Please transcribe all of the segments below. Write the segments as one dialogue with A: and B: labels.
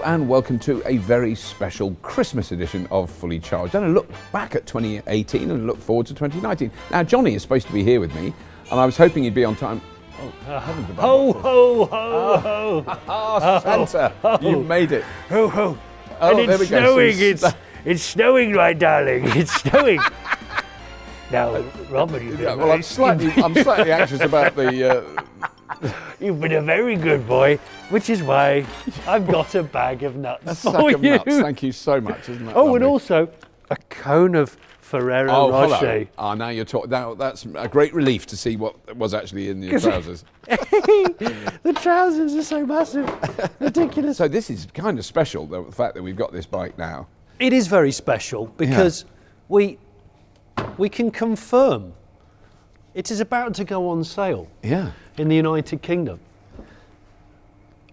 A: and welcome to a very special Christmas edition of Fully Charged, and a look back at 2018 and a look forward to 2019. Now, Jonny is supposed to be here with me, and I was hoping he'd be on time. Oh, I haven't.
B: Ho, ho, ho, ho.
A: Ah, Santa, you made it.
B: Ho, ho.
A: Oh,
B: and
A: there
B: it's
A: we go.
B: snowing, it's snowing, my darling, it's snowing. Now, Robert, you've been
A: Well, I'm slightly anxious about the...
B: You've been a very good boy, which is why I've got a bag of nuts for you.
A: Nuts. Thank you so much, isn't that
B: Oh,
A: lovely?
B: and also a cone of Ferrero Rocher.
A: Hello. Oh, now you're talking. Now that's a great relief to see what was actually in your trousers.
B: The trousers are so massive, ridiculous.
A: So this is kind of special, the fact that we've got this bike now.
B: It is very special because we can confirm it is about to go on sale.
A: Yeah.
B: In the United Kingdom,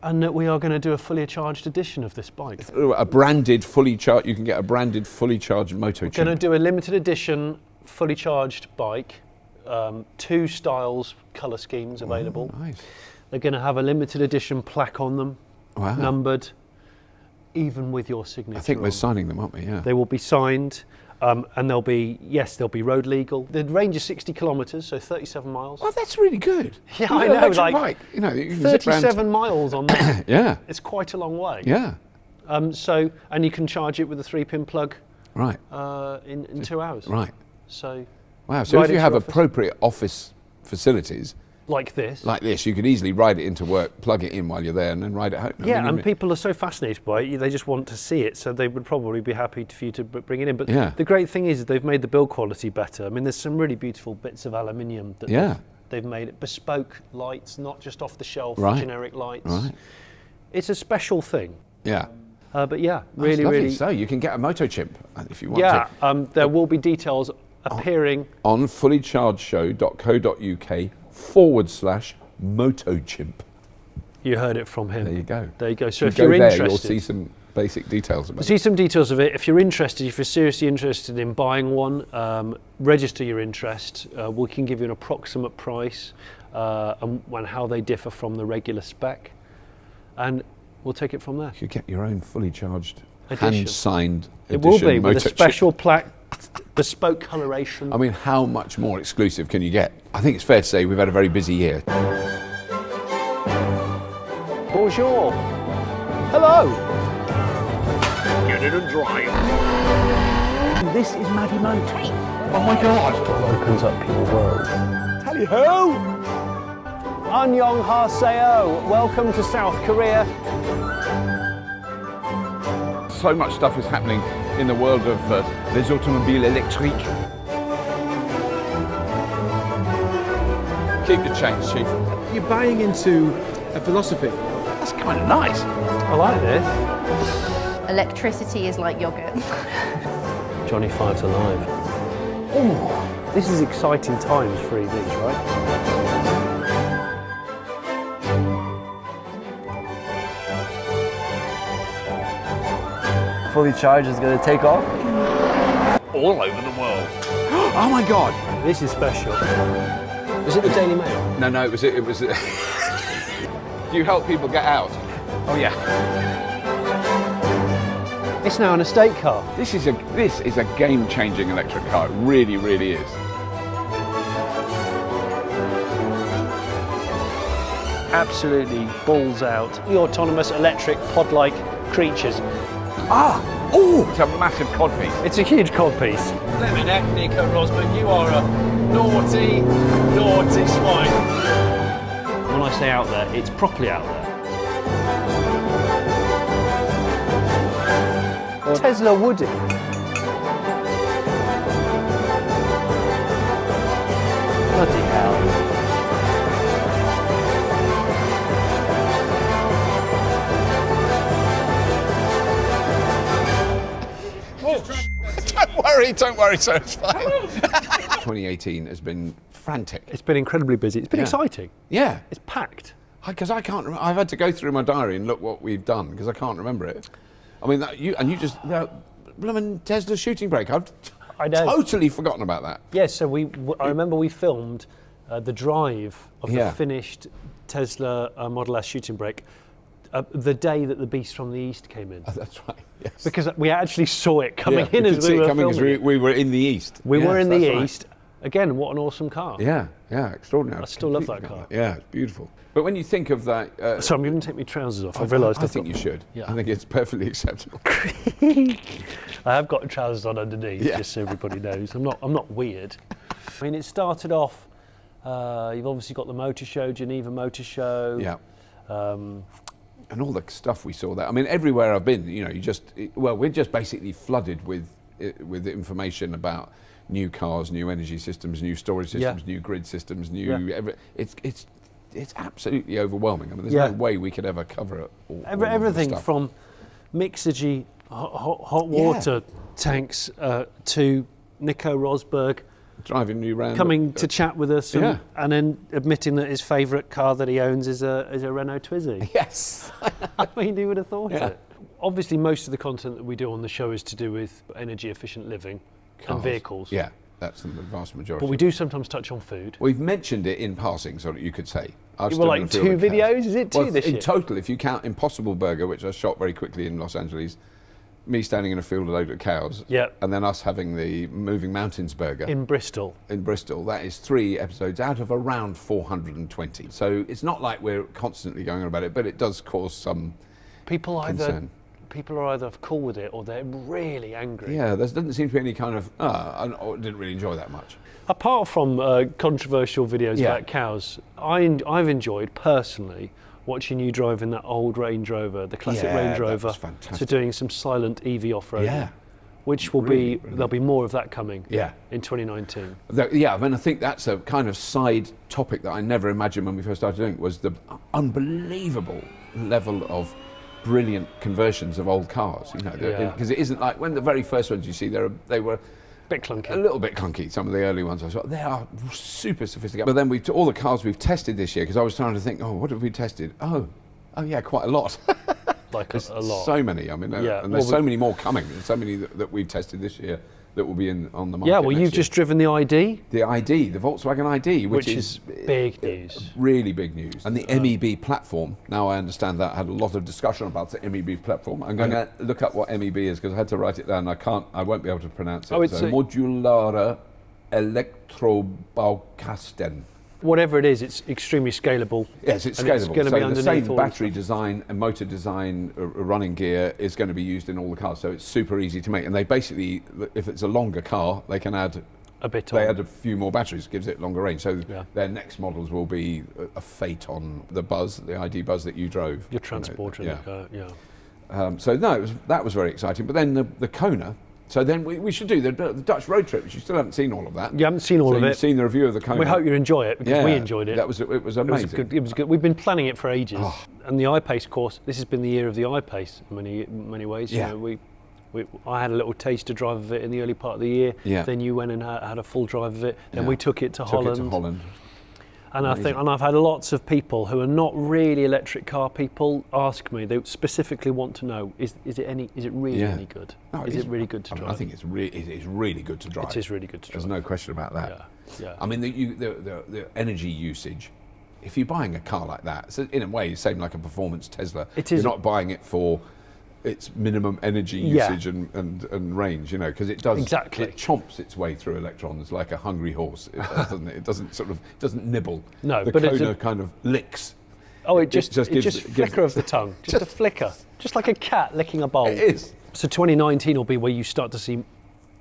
B: and that we are going to do a fully charged edition of this bike.
A: A branded fully charged. You can get a branded fully charged moto.
B: We're going to do a limited edition fully charged bike. 2 styles, colour schemes available.
A: Oh, nice.
B: They're going to have a limited edition plaque on them, numbered, even with your signature.
A: I think we're signing them, aren't we? Yeah.
B: They will be signed. And they'll be road legal. The range is 60 kilometres, so 37 miles.
A: Oh, that's really good.
B: Yeah, I know. Like
A: bike. You know, you can
B: 37 miles on that.
A: Yeah.
B: It's quite a long way.
A: Yeah.
B: And you can charge it with a 3-pin plug.
A: Right.
B: In 2 hours.
A: Right.
B: So.
A: Wow. So if you have appropriate office facilities.
B: Like this,
A: you could easily ride it into work, plug it in while you're there, and then ride it home.
B: Yeah, and people are so fascinated by it, they just want to see it, so they would probably be happy for you to bring it in. But the great thing is they've made the build quality better. I mean, there's some really beautiful bits of aluminium that they've made it. Bespoke lights, not just off-the-shelf generic lights. Right. It's a special thing.
A: Yeah.
B: But yeah, really.
A: So you can get a moto chimp if you want to.
B: Yeah, there will be details appearing
A: on fullychargedshow.co.uk/motochimp.
B: You heard it from him.
A: There you go.
B: There you go. So if you're interested,
A: you'll see some basic details about it.
B: See some details of it. If you're interested, if you're seriously interested in buying one, register your interest. We can give you an approximate price and how they differ from the regular spec, and we'll take it from there.
A: You get your own fully charged,
B: edition.
A: hand-signed edition.
B: It will be with a special plaque. Bespoke coloration.
A: I mean, how much more exclusive can you get? I think it's fair to say we've had a very busy year.
B: Bonjour. Hello.
C: Get in and drive.
B: This is Maddie Motor.
C: Oh my God.
B: It opens up your world.
C: Tally ho!
B: Annyeonghaseyo. Welcome to South Korea.
A: So much stuff is happening in the world of les automobiles électriques. Keep the change, Chief.
D: You're buying into a philosophy.
A: That's kind of nice.
B: I like this.
E: Electricity is like yogurt.
B: Jonny 5's alive. Oh, this is exciting times for EVs, right?
F: Fully Charged is going to take off.
C: All over the world.
A: Oh my God!
B: This is special. Was it the Daily Mail?
A: No, it was. Do you help people get out?
C: Oh yeah.
B: It's now an estate car.
A: This is a game-changing electric car. It really, really is.
B: Absolutely balls out. The autonomous electric pod-like creatures.
A: Oh, it's a massive codpiece.
B: It's a huge codpiece.
C: Lemon heck, Nico Rosberg, you are a naughty, naughty swine.
B: When I say out there, it's properly out there. Tesla Woody. Bloody hell.
A: Don't worry, so it's fine. 2018 has been frantic.
B: It's been incredibly busy. It's been exciting.
A: Yeah.
B: It's packed.
A: Because I can't remember. I've had to go through my diary and look what we've done because I can't remember it. I mean, you just blooming Tesla shooting brake. I've totally forgotten about that.
B: Yes, so I remember we filmed the drive of the finished Tesla Model S shooting brake the day that the Beast from the East came in.
A: Oh, that's right. Yes.
B: Because we actually saw it coming in as we were filming.
A: We were in the East.
B: We were in the East. Again, what an awesome car.
A: Yeah, extraordinary.
B: I still love that car.
A: Yeah, it's beautiful. But when you think of that...
B: so I'm going to take my trousers off. I've realised
A: I think you should.
B: Yeah.
A: I think it's perfectly acceptable.
B: I have got trousers on underneath, just so everybody knows. I'm not weird. I mean, it started off, you've obviously got the motor show, Geneva Motor Show.
A: Yeah. And all the stuff we saw there. I mean, everywhere I've been, we're just basically flooded with information about new cars, new energy systems, new storage systems, new grid systems, it's absolutely overwhelming. I mean, there's no way we could ever cover it all.
B: Everything from Mixergy hot water tanks to Nico Rosberg
A: driving you around,
B: coming to chat with us, and then admitting that his favourite car that he owns is a Renault Twizy.
A: Yes.
B: I mean, who would have thought it? Obviously, most of the content that we do on the show is to do with energy efficient living and vehicles.
A: Yeah, that's the vast majority.
B: But we do sometimes touch on food.
A: We've mentioned it in passing, so that you could say.
B: Well, like 2 videos? Is it 2 this year?
A: In total, if you count Impossible Burger, which I shot very quickly in Los Angeles, me standing in a field load of cows, and then us having the Moving Mountains burger
B: in Bristol.
A: That is 3 episodes out of around 420. So it's not like we're constantly going on about it, but it does cause some concern. People are either cool with it or they're really angry. Yeah, there doesn't seem to be any kind of, I didn't really enjoy that much.
B: Apart from controversial videos about cows, I've enjoyed personally watching you driving that old Range Rover, the classic Range Rover, to doing some silent EV off-roading, which will there'll be more of that coming in 2019.
A: I mean, I think that's a kind of side topic that I never imagined when we first started doing it, was the unbelievable level of brilliant conversions of old cars, because it isn't like when the very first ones you see, they were
B: bit clunky.
A: A little bit clunky, some of the early ones. I thought they are super sophisticated. But then all the cars we've tested this year, because I was trying to think, what have we tested? Oh yeah, quite a lot.
B: Like a lot.
A: So many. I mean, and there's so many more coming. There's so many that we've tested this year that will be on the market.
B: Yeah, well, you've just driven the ID.
A: The ID, the Volkswagen ID, which is
B: big news.
A: Really big news. And the MEB platform. Now I understand that. I had a lot of discussion about the MEB platform. I'm going to look up what MEB is, because I had to write it down. I won't be able to pronounce it.
B: It's
A: Modulare Elektrobaukasten.
B: Whatever it is, it's extremely scalable.
A: Yes, it's scalable. It's going to be the same battery design and motor design, running gear is going to be used in all the cars. So it's super easy to make. And they basically, if it's a longer car, they can add
B: a bit.
A: They add a few more batteries, gives it longer range. So their next models will be a Phaeton, the Buzz, the ID Buzz that you drove.
B: Your Transporter.
A: So no, that was very exciting. But then the Kona. So then we should do the Dutch road trip, which you still haven't seen all of that.
B: You haven't seen all of it.
A: You've seen the review of the Kona.
B: We hope you enjoy it, because we enjoyed it.
A: It was amazing.
B: It was good. We've been planning it for ages. And the I-Pace course, this has been the year of the I-Pace in many ways.
A: Yeah.
B: I had a little taster drive of it in the early part of the year.
A: Yeah.
B: Then you went and had a full drive of it. Then we took it to Holland. And
A: amazing.
B: I've had lots of people who are not really electric car people ask me. They specifically want to know: is it really any good?
A: No,
B: is it really good to drive?
A: I think it is really good to drive.
B: It is really good to drive.
A: There's no question about that.
B: Yeah.
A: I mean, the energy usage. If you're buying a car like that, so in a way, it's same like a performance Tesla. You're not buying it for its minimum energy usage and range, because it does
B: exactly.
A: It chomps its way through electrons like a hungry horse. It doesn't nibble.
B: No,
A: the
B: but
A: Kona kind of licks.
B: Oh, it just flicker of the tongue, just a flicker, just like a cat licking a bowl.
A: It is.
B: So 2019 will be where you start to see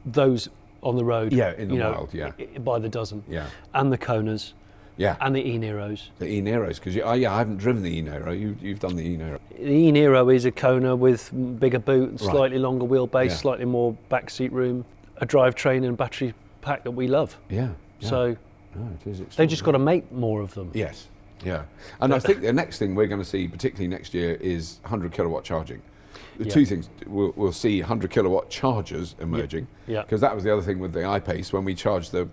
B: those on the road.
A: Yeah, in the wild. Yeah,
B: by the dozen.
A: Yeah,
B: and the Konas.
A: Yeah,
B: and the e-Neros.
A: The e-Neros, because I haven't driven the e-Nero. You've done the e-Nero.
B: The e-Nero is a Kona with bigger boot, slightly longer wheelbase, slightly more backseat room, a drivetrain and battery pack that we love.
A: Yeah.
B: So
A: it is
B: they've just got to make more of them.
A: Yes. Yeah. And I think the next thing we're going to see, particularly next year, is 100 kilowatt charging. The two things, we'll see 100 kilowatt chargers emerging.
B: Yeah.
A: Because that was the other thing with the I-Pace. When we charged the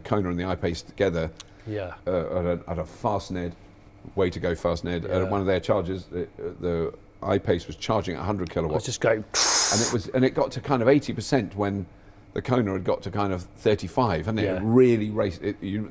A: Kona and the I-Pace together, at a FastNed, way to go FastNed, at one of their chargers, the I-Pace was charging at 100 kilowatts.
B: Let's just go.
A: And it got to kind of 80% when the Kona had got to kind of 35, hadn't it?
B: Yeah.
A: It really raced.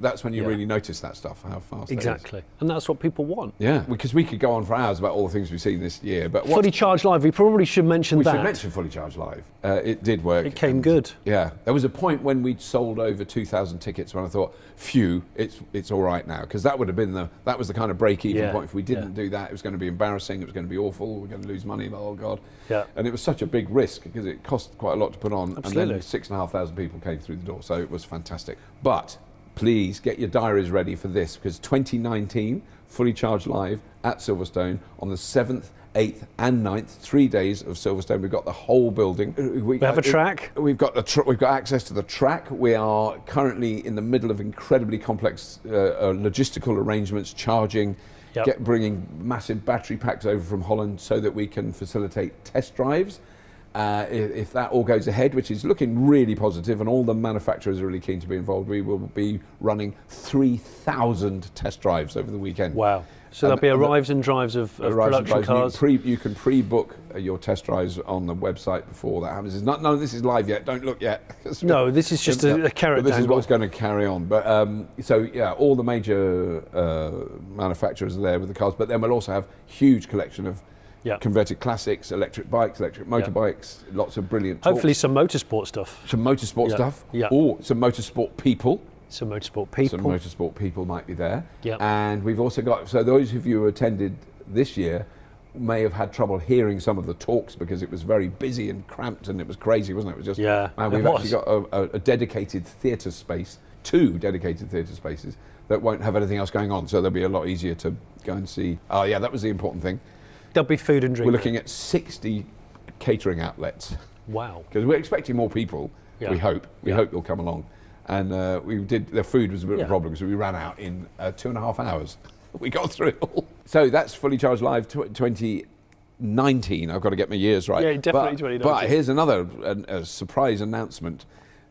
A: That's when you
B: Yeah.
A: really notice that stuff, how fast
B: Exactly. And that's what people want.
A: Yeah, because we could go on for hours about all the things we've seen this year. But
B: Fully Charged Live, we probably should mention
A: we
B: that.
A: should mention Fully Charged Live. It did work.
B: It came good.
A: Yeah, there was a point when we'd sold over 2,000 tickets when I thought, phew, it's all right now, because that would have been that was the kind of break-even point. If we didn't do that, it was going to be embarrassing. It was going to be awful. We're going to lose money. Oh God.
B: Yeah.
A: And it was such a big risk because it cost quite a lot to put on.
B: Absolutely.
A: And then 6,500 people came through the door, so it was fantastic. But please get your diaries ready for this, because 2019 Fully Charged Live at Silverstone on the 7th, 8th and 9th, 3 days of Silverstone. We've got the whole building.
B: We have a track.
A: We've got access to the track. We are currently in the middle of incredibly complex logistical arrangements, charging, bringing massive battery packs over from Holland so that we can facilitate test drives. If that all goes ahead, which is looking really positive, and all the manufacturers are really keen to be involved, we will be running 3,000 test drives over the weekend.
B: Wow. So there'll be arrives and drives of production cars.
A: You can pre-book your test drives on the website before that happens. None of this is live yet. Don't look yet.
B: No, this is just a carrot
A: This
B: dangle.
A: is what's going to carry on. But so yeah, all the major manufacturers are there with the cars. But then we'll also have huge collection of converted classics, electric bikes, electric motorbikes, lots of brilliant talks.
B: Hopefully some motorsport stuff.
A: Some motorsport stuff.
B: Yeah.
A: Or some motorsport people.
B: Some motorsport people.
A: Some motorsport people might be there.
B: Yep.
A: And we've also got, so those of you who attended this year may have had trouble hearing some of the talks because it was very busy and cramped and it was crazy, wasn't it? It was just, we've actually got a dedicated theatre space, 2 dedicated theatre spaces that won't have anything else going on. So they'll be a lot easier to go and see. Oh yeah, that was the important thing.
B: There'll be food and drink.
A: We're looking at 60 catering outlets.
B: Wow.
A: Because we're expecting more people, we hope. We hope they'll come along. And the food was a bit of a problem because we ran out in 2.5 hours. We got through it all. So that's Fully Charged Live 2019. I've got to get my years right.
B: Yeah, definitely 2019.
A: But here's another surprise announcement.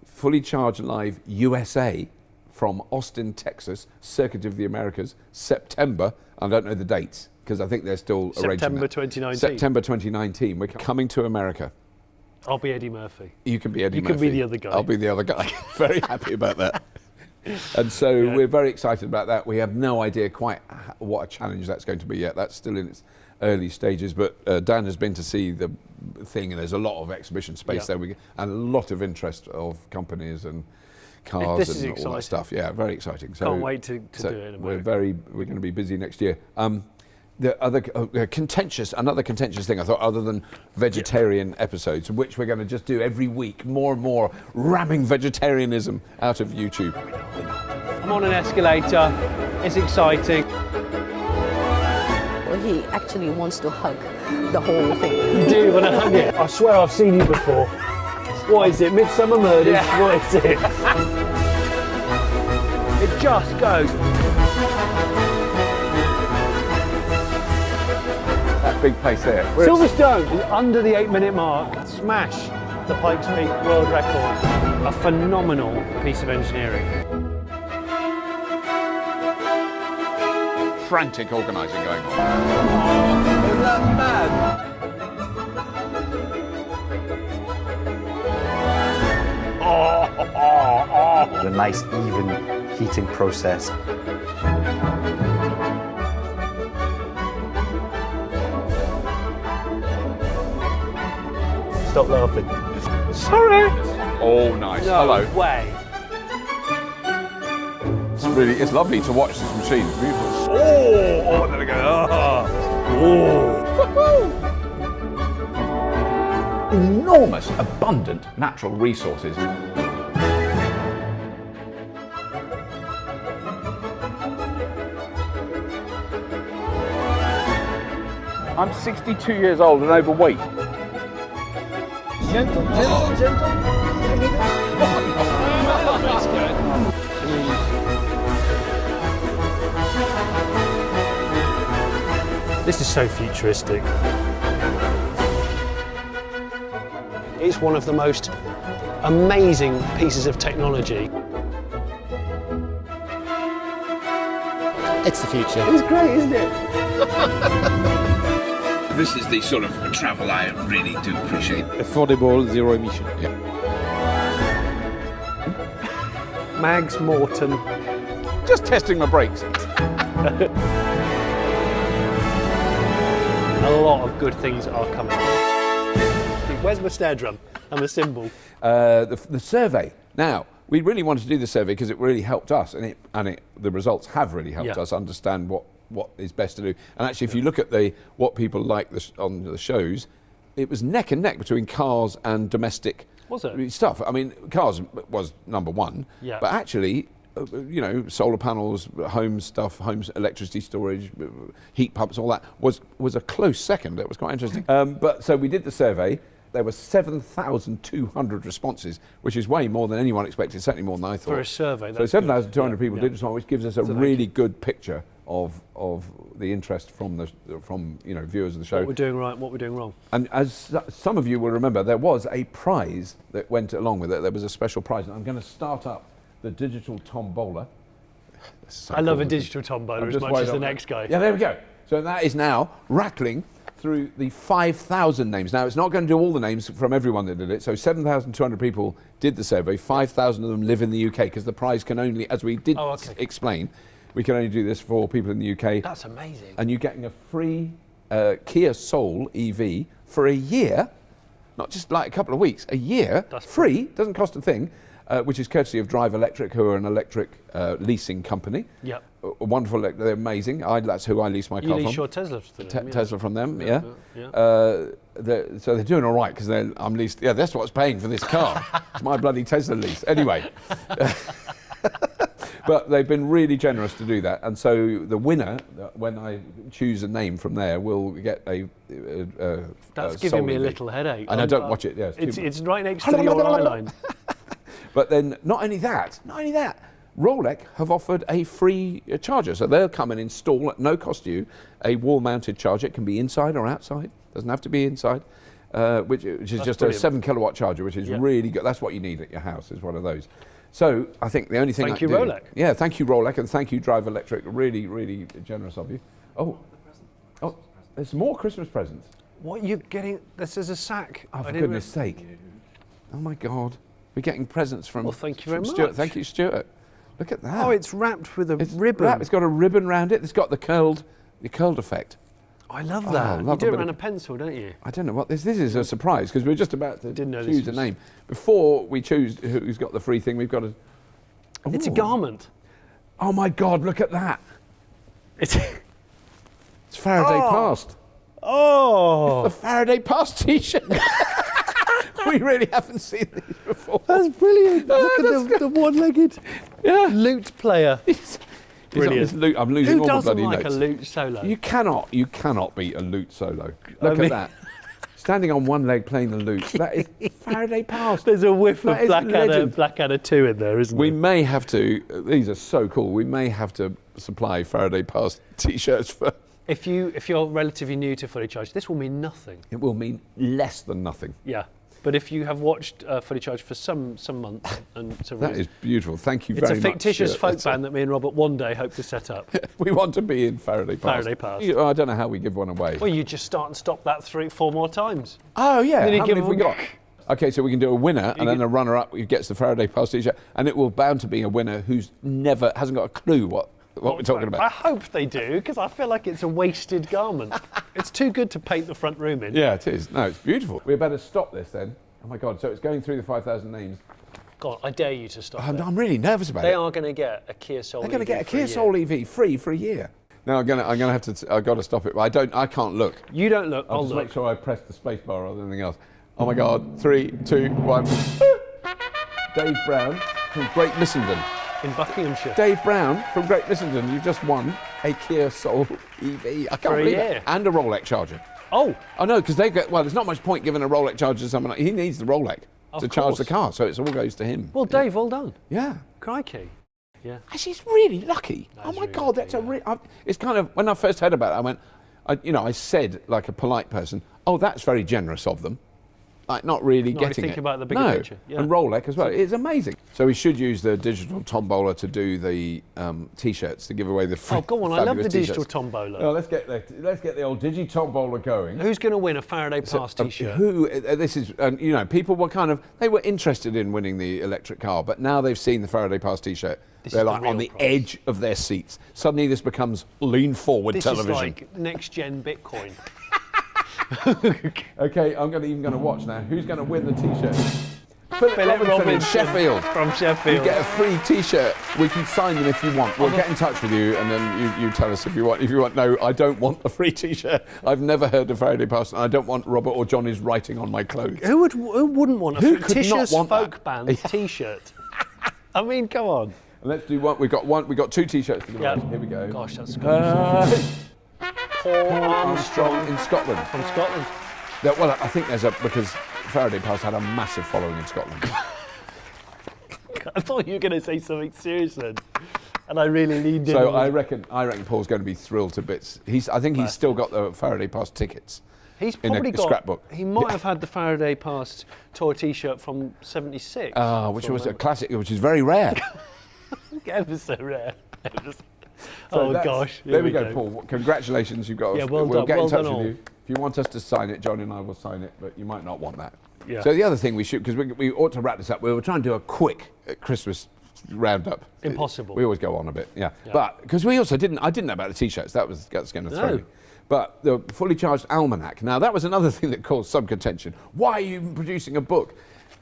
A: Fully Charged Live USA from Austin, Texas, Circuit of the Americas, September. I don't know the dates because I think they're still arranging
B: September
A: that.
B: 2019.
A: September 2019. We're coming to America.
B: I'll be Eddie Murphy.
A: You can be Eddie Murphy.
B: You can be the other guy.
A: I'll be the other guy. Very happy about that. And so we're very excited about that. We have no idea quite what a challenge that's going to be yet. That's still in its early stages. But Dan has been to see the thing, and there's a lot of exhibition space there, and a lot of interest of companies and cars and all that stuff. Yeah, very exciting. So,
B: can't wait to do it in America.
A: We're going to be busy next year. The other another contentious thing I thought, other than vegetarian episodes, which we're going to just do every week, more and more, ramming vegetarianism out of YouTube.
B: I'm on an escalator. It's exciting.
G: Well, he actually wants to hug the whole thing.
B: You do want to hug it? I swear I've seen you before. What is it? Midsummer Murders? Yeah. What is it? It just goes.
A: Big place there.
B: Silverstone is under the 8-minute mark. Smash the Pikes Peak world record. A phenomenal piece of engineering.
A: Frantic organising going on.
F: Is that mad?
H: A nice even heating process.
B: Stop laughing. Sorry.
A: Oh, nice.
B: No
A: Hello.
B: way.
A: It's lovely to watch this machine. It's beautiful.
B: Oh, there we go.
A: Enormous, abundant natural resources. I'm 62 years old and overweight.
C: Gentle. That's good.
B: This is so futuristic. It's one of the most amazing pieces of technology.
I: It's the future.
B: It's great, isn't it?
A: This is the sort of travel I really do appreciate.
D: Affordable, zero emission.
A: Yeah.
B: Mags Morton.
A: Just testing my brakes.
B: A lot of good things are coming. Where's my snare drum and the cymbal?
A: The survey. Now, we really wanted to do the survey because it really helped us, and the results have really helped us understand what is best to do. And actually, if you look at what people like on the shows, it was neck and neck between cars and domestic stuff. I mean, cars was number one, but actually, solar panels, home stuff, homes, electricity storage, heat pumps, all that was a close second. It was quite interesting. But so we did the survey. There were 7,200 responses, which is way more than anyone expected, certainly more than I thought.
B: For a survey,
A: so 7,200 people did respond, which gives us a really good picture of the interest from viewers of the show.
B: What we're doing right, what we're doing wrong.
A: And as some of you will remember, there was a prize that went along with it. There was a special prize, and I'm going to start up the digital tombola.
B: I love a digital tombola as much as the next guy.
A: Yeah, there we go. So that is now rattling through the 5,000 names. Now, it's not going to do all the names from everyone that did it. So 7,200 people did the survey. 5,000 of them live in the UK, because the prize can only, as we did explain, we can only do this for people in the UK.
B: That's amazing.
A: And you're getting a free Kia Soul EV for a year, not just like a couple of weeks, a year. That's free, doesn't cost a thing. Which is courtesy of Drive Electric, who are an electric leasing company. Yep. Wonderful, they're amazing. That's who I lease my car from.
B: You lease your Tesla from them?
A: Tesla from them, so they're doing all right, because I'm leased. Yeah, that's what's paying for this car. It's my bloody Tesla lease. Anyway. But they've been really generous to do that. And so the winner, when I choose a name from there, will get a
B: That's giving me a little headache.
A: And I don't watch it, yes.
B: It's right next to your eye line.
A: But then, not only that, Rolec have offered a free charger. So they'll come and install, at no cost to you, a wall-mounted charger. It can be inside or outside. Doesn't have to be inside, which is just brilliant. A 7 kilowatt charger, which is really good. That's what you need at your house, is one of those. So I think the only thing
B: Thank you, Rolec.
A: Yeah, thank you, Rolec, and thank you, Drive Electric. Really, really generous of you. Oh, there's more Christmas presents.
B: What are you getting? This is a sack.
A: Oh, for goodness sake. Oh, my God. We're getting presents from.
B: Well, thank you very much.
A: Stuart. Thank you, Stuart. Look at that.
B: Oh, it's wrapped with a ribbon.
A: It's got a ribbon round it. It's got the curled effect.
B: I love that. You do it around a pencil, don't you?
A: I don't know what this is a surprise, because we're just about to choose a name. Before we choose who's got the free thing, we've got to.
B: It's a garment.
A: Oh my God! Look at that. It's Faraday Past.
B: Oh.
A: It's the Faraday Past T-shirt. We really haven't seen these before.
B: That's brilliant. Look at the one-legged lute player. Brilliant.
A: I'm losing all the bloody
B: Who doesn't like
A: notes.
B: a lute solo?
A: You cannot beat a lute solo. Look at that. Standing on one leg playing the lute. That is Faraday Past.
B: There's a whiff of Blackadder 2 in there, isn't there?
A: We may have to, these are so cool, we may have to supply Faraday Past T-shirts for...
B: If you're relatively new to Fully Charged, this will mean nothing.
A: It will mean less than nothing.
B: Yeah. But if you have watched Fully Charged for some months and
A: that is beautiful. Thank you very much.
B: It's a fictitious folk band that me and Robert one day hope to set up.
A: We want to be in Faraday Past.
B: Faraday Past.
A: I don't know how we give one away.
B: Well, you just start and stop that 3-4 more times.
A: Oh yeah.
B: How
A: many have we got? Okay, so we can do a winner and then a runner-up who gets the Faraday Past T-shirt, and it will bound to be a winner who's hasn't got a clue what we're talking about.
B: I hope they do, because I feel like it's a wasted garment. It's too good to paint the front room in.
A: Yeah, it is. No, it's beautiful. We better stop this then. Oh my God, so it's going through the 5,000 names.
B: God, I dare you to stop it.
A: I'm really nervous about it.
B: They are going to get a Kia Soul EV.
A: They're going to get a Kia Soul EV free for a year. Now I'm going to have to. I've got to stop it. But I can't look.
B: You don't look.
A: I'll just
B: look.
A: make sure I press the space bar rather than anything else. Oh my God! 3, 2, 1. Dave Brown from Great Missenden.
B: In Buckinghamshire.
A: Dave Brown from Great Missenden. You've just won a Kia Soul EV. I can't believe it. And a Rolec charger.
B: Oh
A: no, because they get. Well, there's not much point giving a Rolec charger to someone. He needs the Rolec to charge the car, so it all goes to him.
B: Well, Dave, well done.
A: Yeah.
B: Crikey. Yeah.
A: Actually, he's really lucky. Oh my God, that's it's kind of, when I first heard about it, I went, I said like a polite person, oh, that's very generous of them. like not really getting
B: think
A: it.
B: about the bigger picture. Yeah.
A: And Rolex as well. It's amazing. So we should use the digital tombola to do the T-shirts to give away the free.
B: Oh, go on! I love the digital tombola.
A: Oh, let's get the old digi tombola going.
B: Who's going to win a Faraday Past T-shirt?
A: This is, people were they were interested in winning the electric car, but now they've seen the Faraday Past T-shirt. They're like on the edge of their seats. Suddenly, this becomes lean forward television.
B: This is like next gen Bitcoin.
A: Okay, I'm even going to watch now. Who's going to win the T-shirt?
B: Philip Robinson
A: in Sheffield.
B: From Sheffield.
A: You get a free T-shirt. We can sign them if you want. We'll get in touch with you, and then you tell us if you want. If you want, no, I don't want a free T-shirt. I've never heard of Faraday Past, and I don't want Robert or Johnny's writing on my clothes.
B: Who wouldn't want a fictitious folk band
A: that?
B: T-shirt? I mean, come on.
A: Let's do one. We got 2 T-shirts to give away. Here we go.
B: Gosh, that's good.
A: Paul Armstrong in Scotland.
B: From Scotland.
A: Yeah, well, I think because Faraday Past had a massive following in Scotland.
B: I thought you were going to say something serious then, and I really leaned in.
A: So I reckon Paul's going to be thrilled to bits. I think he's still got the Faraday Past tickets.
B: He's probably
A: in a scrapbook.
B: He might have had the Faraday Past tour T-shirt from '76.
A: Which was a classic, which is very rare.
B: Ever so rare.
A: So
B: gosh.
A: There we go, Paul. Congratulations, you've got. We'll get in touch with you. If you want us to sign it, Johnny and I will sign it, but you might not want that.
B: Yeah.
A: So the other thing we should, because we ought to wrap this up. We were trying to do a quick Christmas roundup.
B: Impossible.
A: We always go on a bit, yeah. But because I didn't know about the T-shirts. That's going to throw me. But the Fully Charged Almanac. Now that was another thing that caused some contention. Why are you producing a book?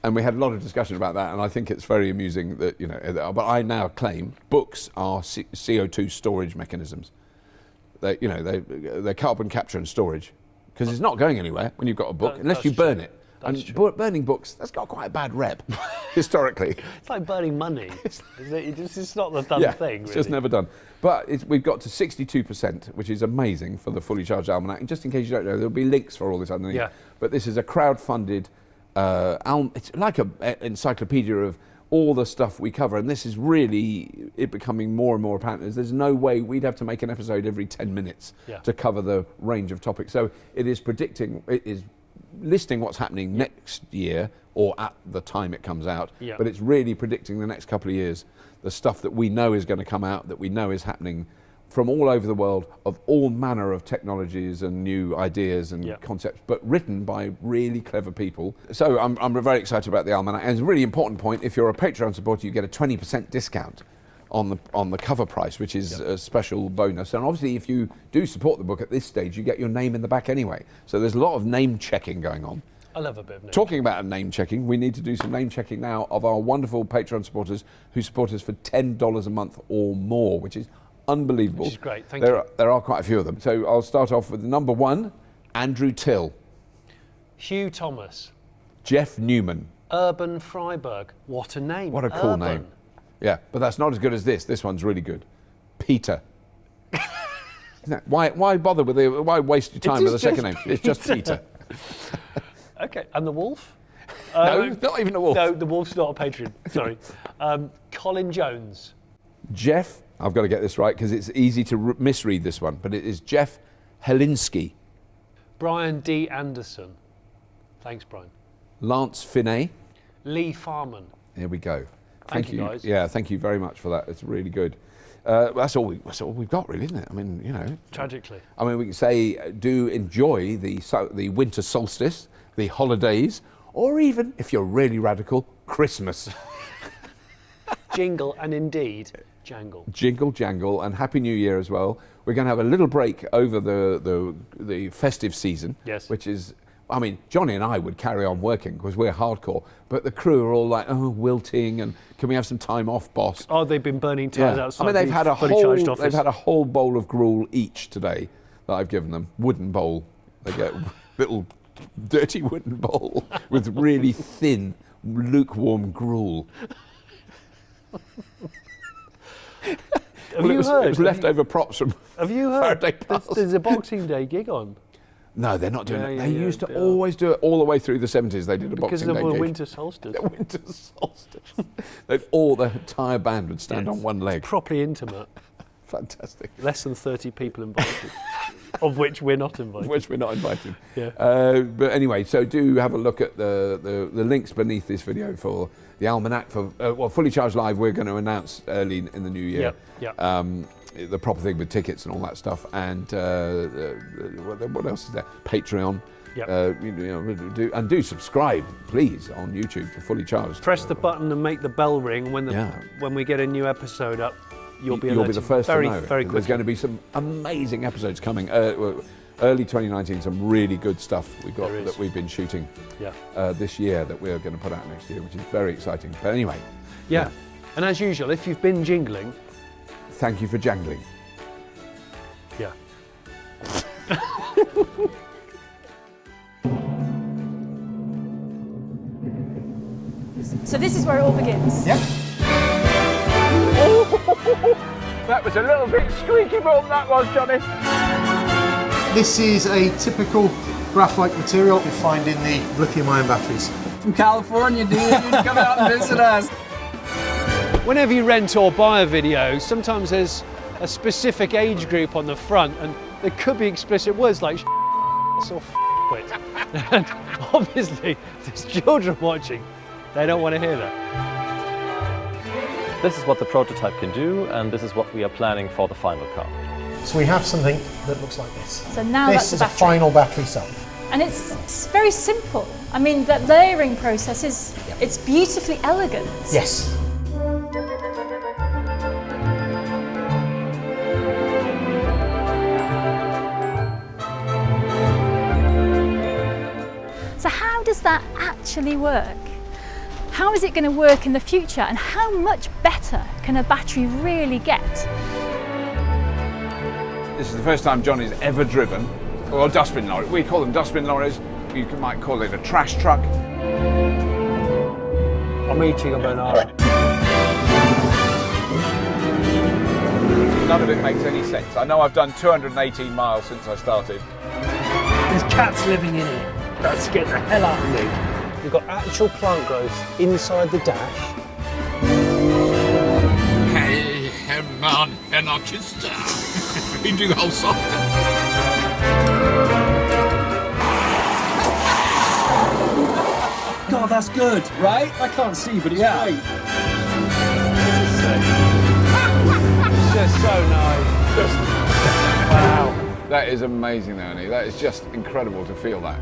A: And we had a lot of discussion about that, and I think it's very amusing that, but I now claim books are CO2 storage mechanisms. They're carbon capture and storage, because it's not going anywhere when you've got a book, unless you burn it. Burning books, that's got quite a bad rep, historically.
B: It's like burning money. It's not the done thing, really.
A: It's just never done. But we've got to 62%, which is amazing for the Fully Charged Almanac. And just in case you don't know, there'll be links for all this underneath.
B: Yeah.
A: But this is a crowd-funded it's like an encyclopedia of all the stuff we cover, and this is really it becoming more and more apparent. There's no way we'd have to make an episode every 10 minutes to cover the range of topics. So it is listing what's happening next year or at the time it comes out, but it's really predicting the next couple of years, the stuff that we know is going to come out, that we know is happening from all over the world, of all manner of technologies and new ideas and concepts, but written by really clever people. So I'm very excited about the Almanac. And it's a really important point, if you're a Patreon supporter, you get a 20% discount on the cover price, which is a special bonus. And obviously, if you do support the book at this stage, you get your name in the back anyway. So there's a lot of name checking going on.
B: I love a bit of name.
A: Talking about name checking, we need to do some name checking now of our wonderful Patreon supporters who support us for $10 a month or more, which is unbelievable.
B: Which is great, thank you.
A: There are quite a few of them. So I'll start off with number 1, Andrew Till.
B: Hugh Thomas.
A: Jeff Newman.
B: Urban Freiberg. What a name.
A: What a cool name. Yeah, but that's not as good as this. This one's really good. Peter. Why bother with why waste your time with a second name? It's just Peter.
B: Okay, and the Wolf?
A: No, not even the Wolf.
B: No, the Wolf's not a patron. Sorry. Colin Jones.
A: Jeff, I've got to get this right because it's easy to misread this one, but it is Jeff HELINSKI.
B: Brian D. Anderson. Thanks, Brian.
A: Lance Finnay.
B: Lee Farman.
A: Here we go.
B: Thank you, guys.
A: Yeah, thank you very much for that. It's really good. That's all we've got, really, isn't it? I mean,
B: Tragically.
A: I mean, we can say do enjoy the winter solstice, the holidays, or even, if you're really radical, Christmas.
B: Jingle and indeed jangle.
A: Jingle jangle, and Happy New Year as well. We're going to have a little break over the festive season, which is, I mean, Johnny and I would carry on working because we're hardcore, but the crew are all like, oh, wilting, and can we have some time off, boss?
B: Oh, they've been burning tires outside.
A: I mean, they've had a whole bowl of gruel each today that I've given them. Wooden bowl. They get a little dirty wooden bowl with really thin, lukewarm gruel.
B: Have you heard?
A: It was leftover props from Faraday Past.
B: There's a Boxing Day gig on.
A: No, they're not doing it. They used to always do it all the way through the 70s. They did a Boxing Day gig.
B: Because of the winter solstice.
A: The winter solstice. The entire band would stand on one leg.
B: It's properly intimate.
A: Fantastic.
B: Less than 30 people invited, of which we're not invited.
A: Which we're not invited.
B: Yeah.
A: But anyway, so do have a look at the links beneath this video for the almanac. For Fully Charged Live, we're going to announce early in the new year. The proper thing with tickets and all that stuff. And what else is there? Patreon. Do subscribe, please, on YouTube to Fully Charged.
B: Press the button and make the bell ring when we get a new episode up. You'll be
A: the first to know.
B: Very quickly.
A: There's going to be some amazing episodes coming. Early 2019, some really good stuff that we've been shooting this year that we're going to put out next year, which is very exciting. But anyway.
B: Yeah. And as usual, if you've been jingling,
A: thank you for jangling.
B: Yeah.
I: So this is where it all begins.
C: Yep. That was a little bit squeaky bum, that was, Johnny.
D: This is a typical graphite material you find in the lithium-ion batteries.
F: From California, dude. Come out and visit us.
B: Whenever you rent or buy a video, sometimes there's a specific age group on the front, and there could be explicit words like or quit. And obviously, there's children watching. They don't want to hear that.
J: This is what the prototype can do, and this is what we are planning for the final car.
D: So we have something that looks like this.
I: So now
D: this is a final battery cell.
I: And it's very simple. I mean, that layering process it's beautifully elegant.
D: Yes.
I: So how does that actually work? How is it going to work in the future, and how much better can a battery really get?
A: This is the first time Johnny's ever driven, well, a dustbin lorry. We call them dustbin lorries. You might call it a trash truck.
B: I'm eating a banana.
A: None of it makes any sense. I know I've done 218 miles since I started.
B: There's cats living in it. Let's get the hell out of me. We've got actual plant growth inside the dash.
K: Hey, man, anarchist. We do whole song.
F: God, that's good, right? I can't see, but it's great.
B: It's just so nice. Wow.
A: That is amazing, Ernie. That is just incredible to feel that.